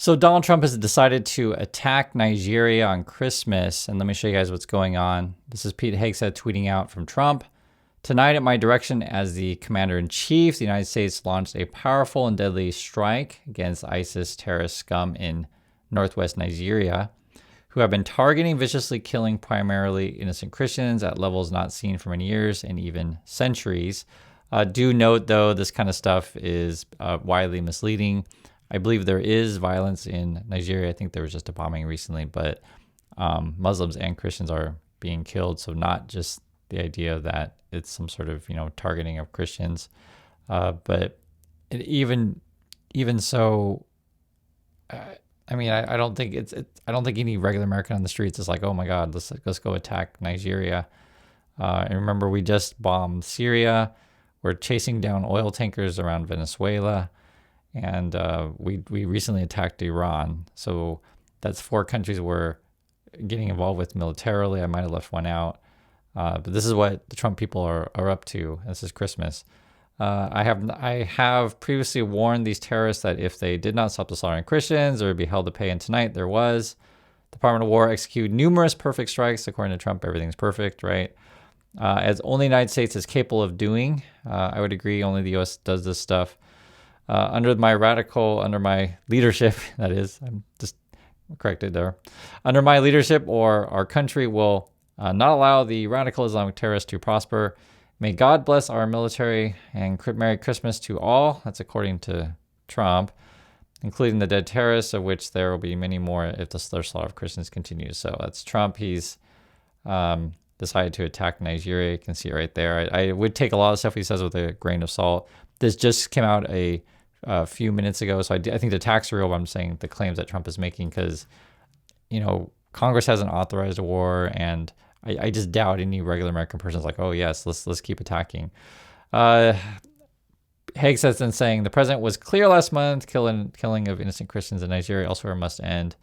So Donald Trump has decided to attack Nigeria on Christmas. And let me show you guys what's going on. This is Pete Hegseth tweeting out from Trump. Tonight, at my direction as the commander-in-chief, the United States launched a powerful and deadly strike against ISIS terrorist scum in northwest Nigeria, who have been targeting, viciously killing primarily innocent Christians at levels not seen for many years and even centuries. Do note, though, this kind of stuff is widely misleading. I believe there is violence in Nigeria. I think there was just a bombing recently, but Muslims and Christians are being killed. So not just the idea that it's some sort of, targeting of Christians. But even so, I don't think I don't think any regular American on the streets is like, oh my God, let's go attack Nigeria. And remember, we just bombed Syria. We're chasing down oil tankers around Venezuela. And we recently attacked Iran. So that's 4 countries we're getting involved with militarily. I might have left one out. But this is what the Trump people are up to. This is Christmas. I have previously warned these terrorists that if they did not stop the slaughtering Christians, there would be hell to pay. And tonight there was. The Department of War executed numerous perfect strikes. According to Trump, everything's perfect, right? As only the United States is capable of doing. I would agree, only the U.S. does this stuff. Under my leadership, that is, I'm just corrected there. Under my leadership, or our country will not allow the radical Islamic terrorists to prosper. May God bless our military and Merry Christmas to all. That's according to Trump, including the dead terrorists, of which there will be many more if the slaughter of Christians continues. So that's Trump. He's decided to attack Nigeria. You can see it right there. I would take a lot of stuff he says with a grain of salt. This just came out a few minutes ago, so I think the attacks are real, but I'm saying the claims that Trump is making because, Congress hasn't authorized a war, and I just doubt any regular American person is like, oh yes, let's keep attacking. Hegseth then saying the president was clear last month, killing of innocent Christians in Nigeria elsewhere must end.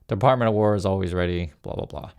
The Department of War is always ready, blah, blah, blah.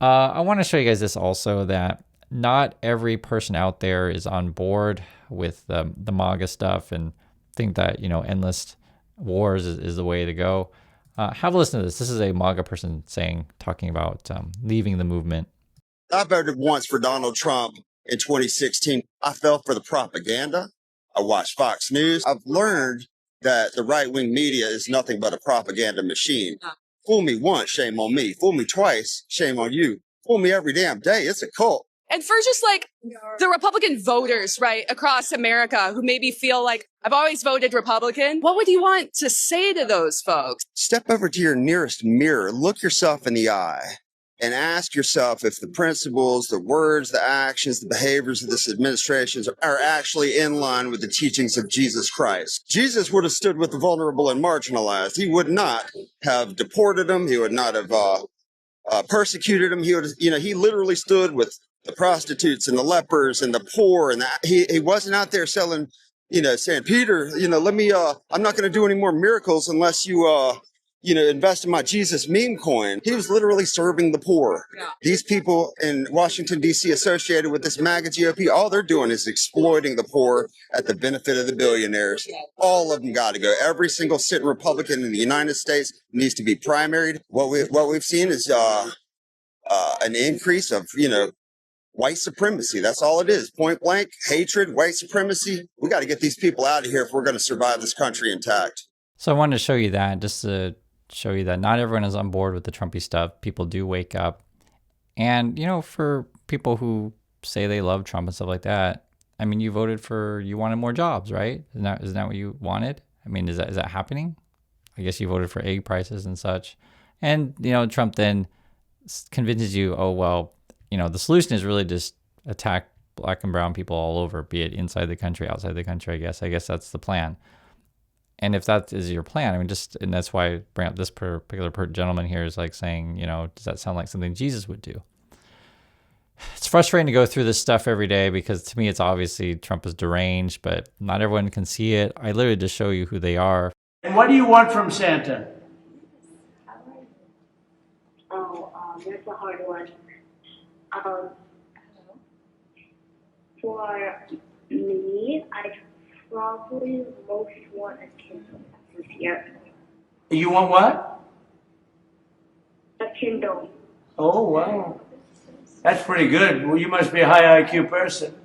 I want to show you guys this also, that not every person out there is on board with the MAGA stuff and think that, endless wars is the way to go. Have a listen to this. This is a MAGA person talking about leaving the movement. I voted once for Donald Trump in 2016. I fell for the propaganda. I watched Fox News. I've learned that the right-wing media is nothing but a propaganda machine. Fool me once, shame on me. Fool me twice, shame on you. Fool me every damn day. It's a cult. And for just the Republican voters, right, across America who maybe feel like I've always voted Republican, what would you want to say to those folks? Step over to your nearest mirror, look yourself in the eye, and ask yourself if the principles, the words, the actions, the behaviors of this administration are actually in line with the teachings of Jesus Christ. Jesus would have stood with the vulnerable and marginalized. He would not have deported them. He would not have persecuted them. He would, he literally stood with the prostitutes and the lepers and the poor, and he wasn't out there selling, saying, Peter, let me, I'm not going to do any more miracles unless you, invest in my Jesus meme coin. He was literally serving the poor. Yeah. These people in Washington, D.C. associated with this MAGA GOP, all they're doing is exploiting the poor at the benefit of the billionaires. All of them got to go. Every single sitting Republican in the United States needs to be primaried. What we've seen is an increase of, white supremacy. That's all it is. Point blank, hatred, white supremacy. We got to get these people out of here if we're going to survive this country intact. So I wanted to show you that, just to show you that not everyone is on board with the Trumpy stuff. People do wake up. And, for people who say they love Trump and stuff like that, you you wanted more jobs, right? Isn't that what you wanted? Is that happening? I guess you voted for egg prices and such. And, Trump then convinces you, oh, well, the solution is really just attack black and brown people all over, be it inside the country, outside the country, I guess that's the plan. And if that is your plan, and that's why I bring up this particular gentleman here is saying, does that sound like something Jesus would do? It's frustrating to go through this stuff every day because to me, it's obviously Trump is deranged, but not everyone can see it. I literally just show you who they are. And what do you want from Santa? That's a hard one. For me, I probably most want a kid this year. You want what? A Kindle. Oh, wow. That's pretty good. Well, you must be a high IQ person.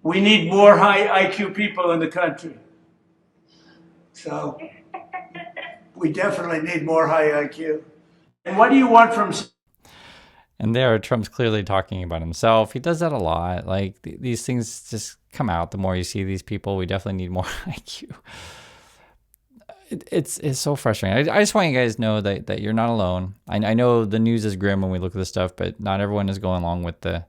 We need more high IQ people in the country. So we definitely need more high IQ. And what do you want from... And there, Trump's clearly talking about himself. He does that a lot. Like, these things just come out. The more you see these people, we definitely need more IQ. It's so frustrating. I just want you guys to know that you're not alone. I know the news is grim when we look at this stuff, but not everyone is going along with the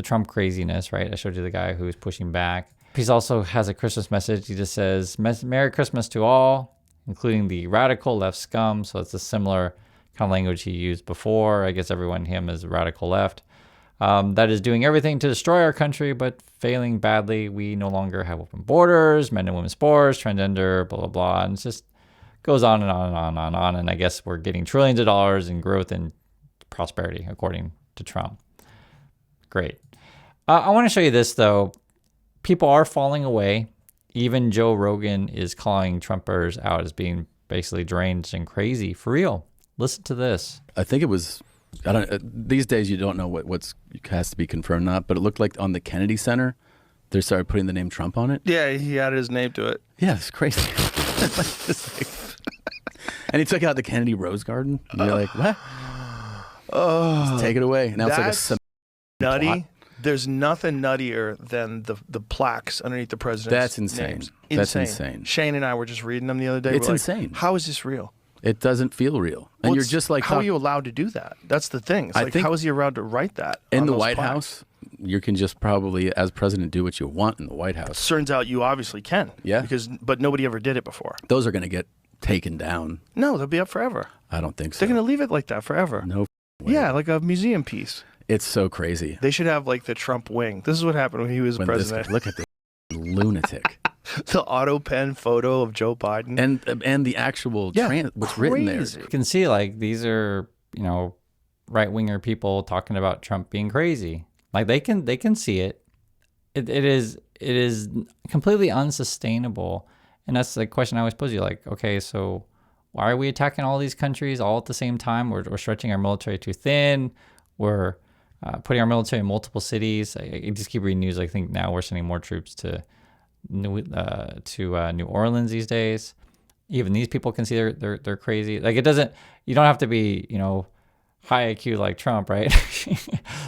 Trump craziness, right? I showed you the guy who's pushing back. He also has a Christmas message. He just says, Merry Christmas to all, including the radical left scum. So it's a similar kind of language he used before. I guess everyone, him, is radical left. That is doing everything to destroy our country, but failing badly. We no longer have open borders, men and women's sports, transgender, blah, blah, blah. And it just goes on and on and on and on. And I guess we're getting trillions of dollars in growth and prosperity, according to Trump. Great. I want to show you this, though. People are falling away. Even Joe Rogan is calling Trumpers out as being basically deranged and crazy. For real. Listen to this. I think it was... I don't. These days, you don't know what has to be confirmed or not, but it looked like on the Kennedy Center, they started putting the name Trump on it. Yeah, he added his name to it. Yeah, it's crazy. And he took out the Kennedy Rose Garden. And you're like, what? Oh, just take it away. Now that's it's like a nutty. plot. There's nothing nuttier than the plaques underneath the president's That's insane. names. That's insane. Shane and I were just reading them the other day. It's We're like, insane. How is this real? It doesn't feel real. And Well, you're just like... how are you allowed to do that? That's the thing. It's I like, think how is he allowed to write that in on the those White plaques? House, you can just probably, as president, do what you want in the White House. Turns out you obviously can. Yeah. But nobody ever did it before. Those are going to get taken down. No, they'll be up forever. I don't think so. They're going to leave it like that forever. No way. Yeah, like a museum piece. It's so crazy. They should have like the Trump wing. This is what happened when he was president. Look at this lunatic. The auto pen photo of Joe Biden. And the actual what's written there. You can see, like, these are, right-winger people talking about Trump being crazy. Like, they can see it. It is completely unsustainable. And that's the question I always pose you, like, okay, so why are we attacking all these countries all at the same time? We're stretching our military too thin. We're putting our military in multiple cities. I just keep reading news. I think now we're sending more troops to New Orleans these days. Even these people can see they're crazy. Like, it doesn't. You don't have to be high IQ like Trump, right,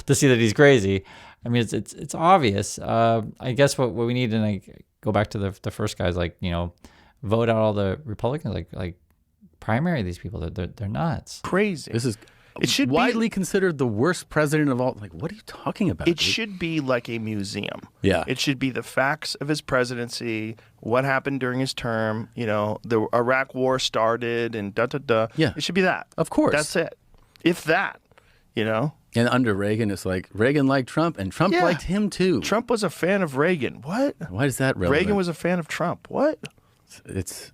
to see that he's crazy. I mean, it's obvious. I guess what we need, and I go back to the first guys, like, vote out all the Republicans, like primary these people. They're nuts. Crazy. This is It should widely be considered the worst president of all. Like, what are you talking about? It dude? should be like a museum. Yeah. It should be the facts of his presidency, what happened during his term. The Iraq War started, and da-da-da. Yeah. It should be that. Of course. That's it. If that, And under Reagan, it's like Reagan liked Trump, and Trump liked him too. Trump was a fan of Reagan. What? Why is that relevant? Reagan was a fan of Trump. What? It's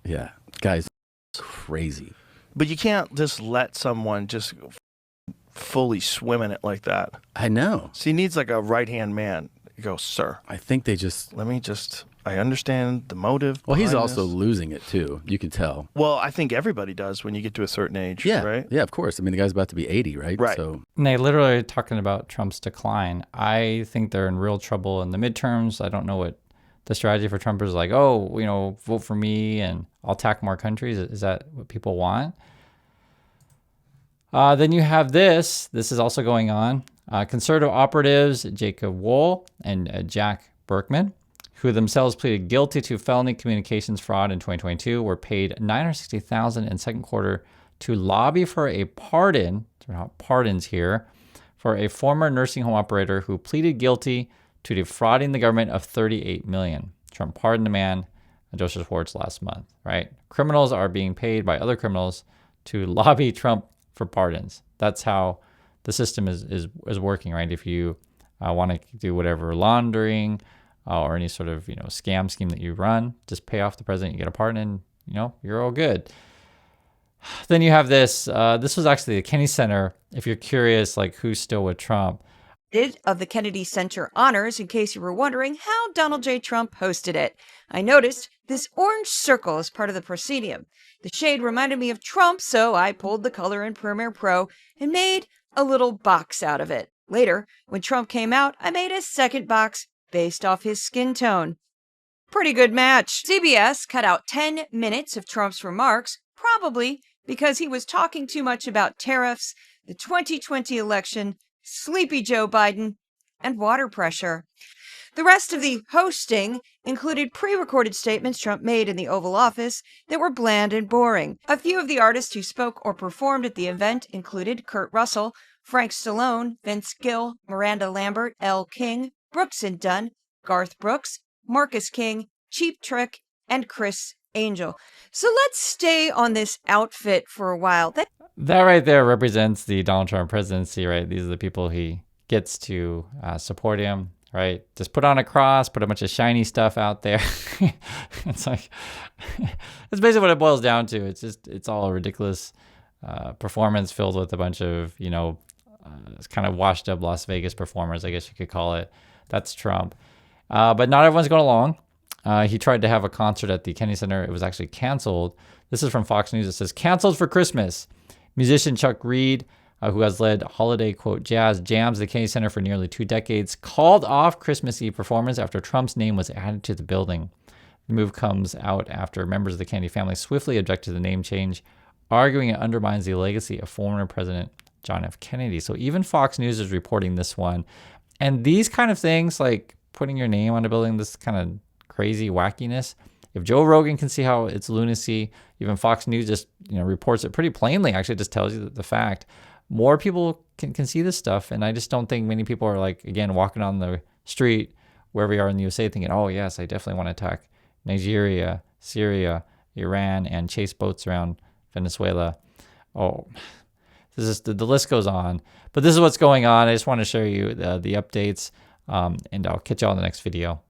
guys, crazy. But you can't just let someone just fully swim in it like that. I know. So he needs like a right-hand man. You go, sir, I think they just. I understand the motive. Well, he's behind also this. losing it too. You can tell. Well, I think everybody does when you get to a certain age. Yeah. Right? Yeah, of course. I mean, the guy's about to be 80, right? Right. So And they literally are talking about Trump's decline. I think they're in real trouble in the midterms. I don't know what the strategy for Trump is, like, vote for me and I'll attack more countries. Is that what people want? Then you have this. This is also going on. Conservative operatives Jacob Wohl and Jack Berkman, who themselves pleaded guilty to felony communications fraud in 2022, were paid $960,000 in second quarter to lobby for a pardon. There are not pardons here, for a former nursing home operator who pleaded guilty to defrauding the government of $38 million. Trump pardoned the man, Joseph Schwartz, last month. Right? Criminals are being paid by other criminals to lobby Trump for pardons. That's how the system is working, right? If you want to do whatever laundering or any sort of scam scheme that you run, just pay off the president, you get a pardon, and you're all good. Then you have this. This was actually the Kennedy Center. If you're curious, like, who's still with Trump, of the Kennedy Center honors, in case you were wondering how Donald J. Trump hosted it. I noticed this orange circle as part of the proscenium. The shade reminded me of Trump, so I pulled the color in Premiere Pro and made a little box out of it. Later, when Trump came out, I made a second box based off his skin tone. Pretty good match. CBS cut out 10 minutes of Trump's remarks, probably because he was talking too much about tariffs, the 2020 election, sleepy Joe Biden, and water pressure. The rest of the hosting included pre-recorded statements Trump made in the Oval Office that were bland and boring. A few of the artists who spoke or performed at the event included Kurt Russell, Frank Stallone, Vince Gill, Miranda Lambert, Elle King, Brooks and Dunn, Garth Brooks, Marcus King, Cheap Trick, and Chris Angel. So let's stay on this outfit for a while. That right there represents the Donald Trump presidency, right? These are the people he gets to support him, right? Just put on a cross, put a bunch of shiny stuff out there. It's like, it's basically what it boils down to. It's all a ridiculous performance filled with a bunch of, it's kind of washed up Las Vegas performers, I guess you could call it. That's Trump. But not everyone's going along. He tried to have a concert at the Kennedy Center. It was actually canceled. This is from Fox News. It says, canceled for Christmas. Musician Chuck Reed, who has led holiday, quote, jazz jams at the Kennedy Center for nearly 2 decades, called off Christmas Eve performance after Trump's name was added to the building. The move comes out after members of the Kennedy family swiftly objected to the name change, arguing it undermines the legacy of former President John F. Kennedy. So even Fox News is reporting this one. And these kind of things, like putting your name on a building, this kind of crazy wackiness, if Joe Rogan can see how it's lunacy, even Fox News just reports it pretty plainly, actually just tells you the fact. More people can see this stuff, and I just don't think many people are, like, again, walking on the street wherever we are in the USA thinking, oh yes, I definitely want to attack Nigeria, Syria, Iran, and chase boats around Venezuela. Oh, this is the list goes on. But this is what's going on. I just want to show you the updates, and I'll catch you all in the next video.